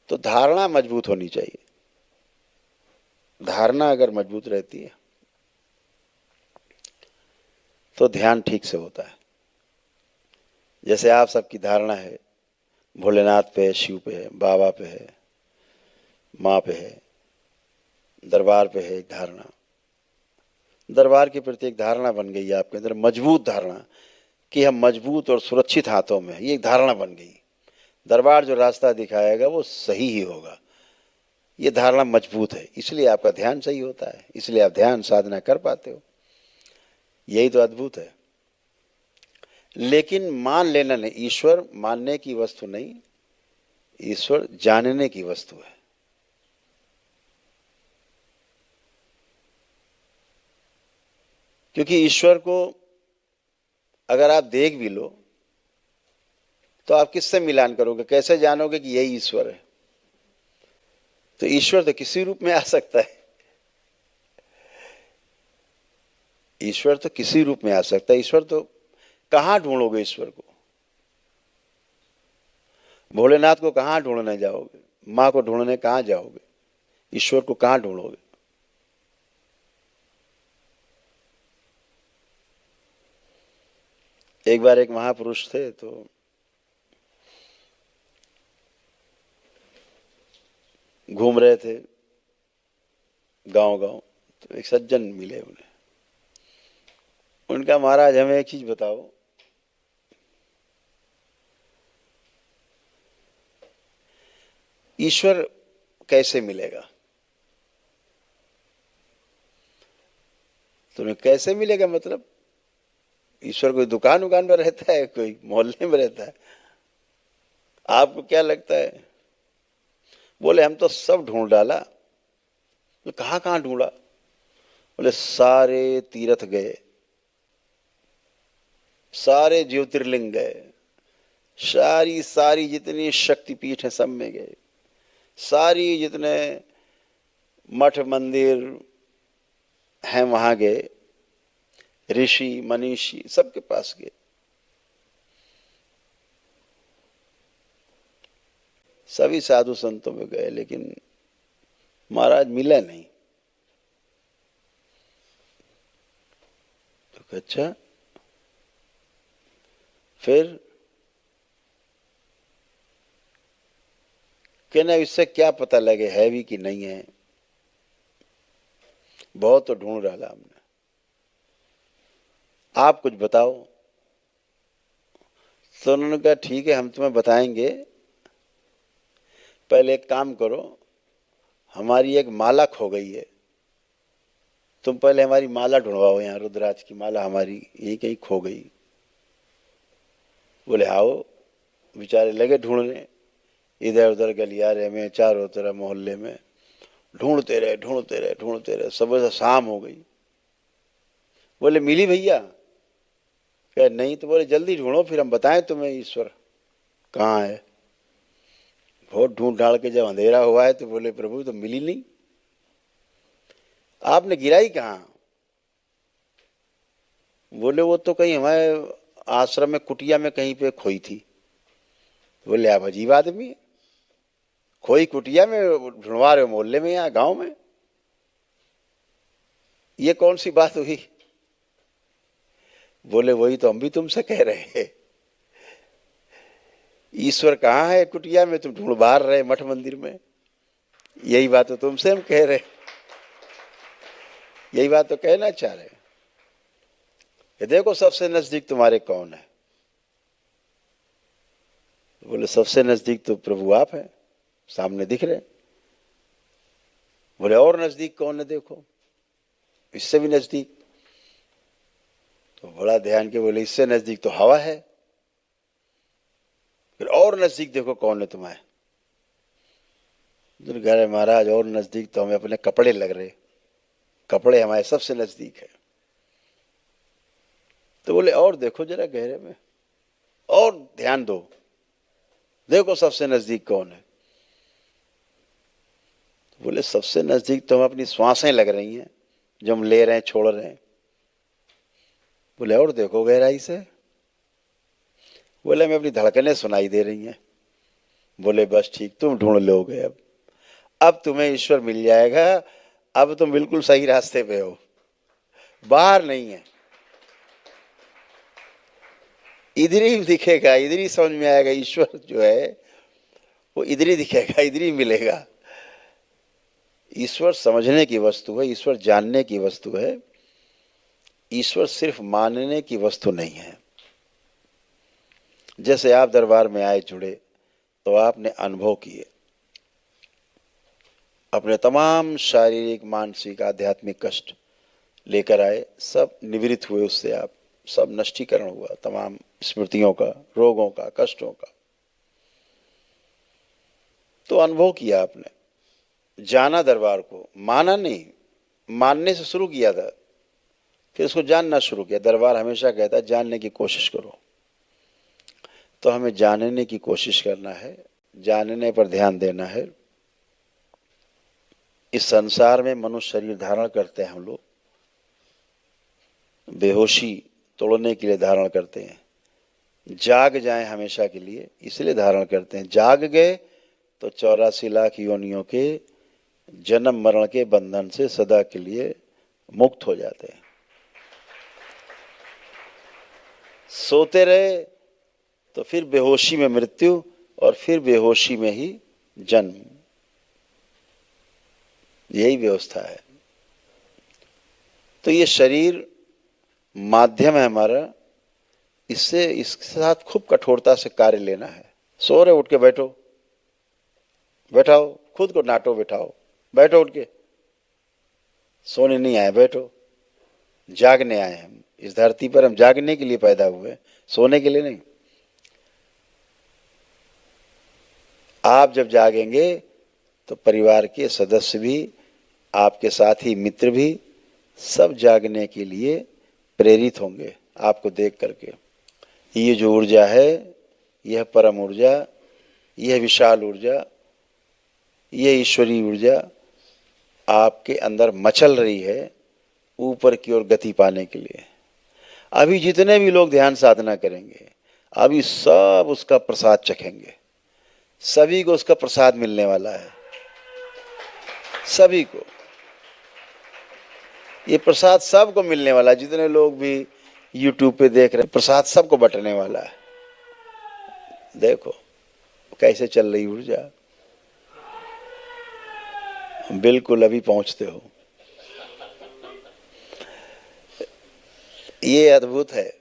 तो धारणा मजबूत होनी चाहिए। धारणा अगर मजबूत रहती है तो ध्यान ठीक से होता है। जैसे आप सबकी धारणा है भोलेनाथ पे है, शिव पे है, बाबा पे है, माँ पे है, दरबार पे है एक धारणा। दरबार के प्रति एक धारणा बन गई है आपके अंदर, मजबूत धारणा कि हम मजबूत और सुरक्षित हाथों में, ये एक धारणा बन गई। दरबार जो रास्ता दिखाएगा वो सही ही होगा, ये धारणा मजबूत है, इसलिए आपका ध्यान सही होता है, इसलिए आप ध्यान साधना कर पाते हो। यही तो अद्भुत है। लेकिन मान लेना नहीं, ईश्वर मानने की वस्तु नहीं, ईश्वर जानने की वस्तु है। क्योंकि ईश्वर को अगर आप देख भी लो तो आप किससे मिलान करोगे, कैसे जानोगे कि यही ईश्वर है? तो ईश्वर तो किसी रूप में आ सकता है, ईश्वर तो किसी रूप में आ सकता है। ईश्वर तो कहां ढूंढोगे ईश्वर को? भोलेनाथ को कहां ढूंढने जाओगे? मां को ढूंढने कहां जाओगे? ईश्वर को कहां ढूंढोगे? एक बार एक महापुरुष थे, तो घूम रहे थे गांव गांव, तो एक सज्जन मिले उन्हें। उनका, महाराज हमें एक चीज बताओ, ईश्वर कैसे मिलेगा? तुम्हें कैसे मिलेगा मतलब? ईश्वर कोई दुकान उकान में रहता है, कोई मोहल्ले में रहता है? आपको क्या लगता है? बोले हम तो सब ढूंढ डाला। तो कहां कहां ढूंढा? बोले सारे तीर्थ गए, सारे ज्योतिर्लिंग गए, सारी सारी जितनी शक्तिपीठ है सब में गए, सारी जितने मठ मंदिर हैं वहां गए, ऋषि मनीषी सबके पास गए, सभी साधु संतों में गए, लेकिन महाराज मिला नहीं। तो अच्छा, फिर कहना इससे क्या पता लगे है भी कि नहीं है? बहुत तो ढूंढ डाला हमने, आप कुछ बताओ। तो उन्होंने कहा ठीक है हम तुम्हें बताएंगे, पहले एक काम करो, हमारी एक माला खो गई है, तुम पहले हमारी माला ढूंढवाओ, यहाँ रुद्राक्ष की माला हमारी यही कहीं खो गई। बोले आओ। बेचारे लगे ढूंढने, इधर उधर गलियारे में, चारों तरफ मोहल्ले में, ढूंढते रहे ढूंढते रहे ढूंढते रहे, सुबह से शाम हो गई। बोले मिली भैया? क्या नहीं? तो बोले जल्दी ढूंढो फिर हम बताएं तुम्हें ईश्वर कहाँ है। बहुत ढूंढ ढाड़ के जब अंधेरा हुआ है तो बोले प्रभु तो मिली नहीं, आपने गिराई कहाँ? बोले वो तो कहीं हमारे आश्रम में कुटिया में कहीं पे खोई थी। बोले आप अजीब आदमी है, खोई कुटिया में ढूंढवा रहे हो मोहल्ले में, यहाँ गांव में, ये कौन सी बात हुई? बोले वही तो हम भी तुमसे कह रहे हैं, ईश्वर कहाँ है कुटिया में, तुम ढूंढ बाहर रहे मठ मंदिर में, यही बात तो तुमसे हम कह रहे, यही बात तो कहना चाह रहे कि देखो सबसे नजदीक तुम्हारे कौन है? बोले सबसे नजदीक तो प्रभु आप हैं, सामने दिख रहे। बोले और नजदीक कौन है देखो, इससे भी नजदीक? तो बड़ा ध्यान के बोले इससे नजदीक तो हवा है। फिर और नजदीक देखो कौन है तुम्हारे? कह रहे महाराज और नजदीक तो हमें अपने कपड़े लग रहे, कपड़े हमारे सबसे नजदीक है। तो बोले और देखो जरा गहरे में, और ध्यान दो, देखो सबसे नजदीक कौन है? तो बोले सबसे नजदीक तो हम अपनी श्वासें लग रही हैं जो हम ले रहे हैं छोड़ रहे हैं। बोले और देखो गहराई से? बोले हमें अपनी धड़कनें सुनाई दे रही हैं। बोले बस ठीक, तुम ढूंढ लोगे अब तुम्हें ईश्वर मिल जाएगा, अब तुम बिल्कुल सही रास्ते पे हो, बाहर नहीं है, इधर ही दिखेगा, इधर ही समझ में आएगा। ईश्वर जो है वो इधर ही दिखेगा, इधर ही मिलेगा। ईश्वर समझने की वस्तु है, ईश्वर जानने की वस्तु है, ईश्वर सिर्फ मानने की वस्तु नहीं है। जैसे आप दरबार में आए, जुड़े, तो आपने अनुभव किए, अपने तमाम शारीरिक, मानसिक, आध्यात्मिक कष्ट लेकर आए, सब निवृत्त हुए उससे, आप सब नष्टीकरण हुआ, तमाम स्मृतियों का, रोगों का, कष्टों का। तो अनुभव किया आपने, जाना दरबार को, माना नहीं, मानने से शुरू किया था, फिर उसको जानना शुरू किया। दरबार हमेशा कहता है जानने की कोशिश करो, तो हमें जानने की कोशिश करना है, जानने पर ध्यान देना है। इस संसार में मनुष्य शरीर धारण करते हैं हम लोग, बेहोशी तोड़ने के लिए धारण करते हैं, जाग जाएं हमेशा के लिए इसलिए धारण करते हैं। जाग गए तो 84 लाख योनियों के जन्म मरण के बंधन से सदा के लिए मुक्त हो जाते हैं। सोते रहे तो फिर बेहोशी में मृत्यु और फिर बेहोशी में ही जन्म, यही व्यवस्था है। तो ये शरीर माध्यम है हमारा, इससे इसके साथ खूब कठोरता से कार्य लेना है। सो रहे उठ के बैठो, बैठाओ, खुद को नाटो, बैठाओ, बैठो उठ के, सोने नहीं आए, बैठो, जागने आए। हम इस धरती पर हम जागने के लिए पैदा हुए, सोने के लिए नहीं। आप जब जागेंगे तो परिवार के सदस्य भी, आपके साथी मित्र भी, सब जागने के लिए प्रेरित होंगे आपको देख करके। ये जो ऊर्जा है, यह परम ऊर्जा, यह विशाल ऊर्जा, यह ईश्वरीय ऊर्जा आपके अंदर मचल रही है ऊपर की ओर गति पाने के लिए। अभी जितने भी लोग ध्यान साधना करेंगे, अभी सब उसका प्रसाद चखेंगे, सभी को उसका प्रसाद मिलने वाला है, सभी को ये प्रसाद सबको मिलने वाला है। जितने लोग भी YouTube पे देख रहे हैं, प्रसाद सबको बंटने वाला है। देखो कैसे चल रही ऊर्जा, बिल्कुल अभी पहुंचते हो, ये अद्भुत है।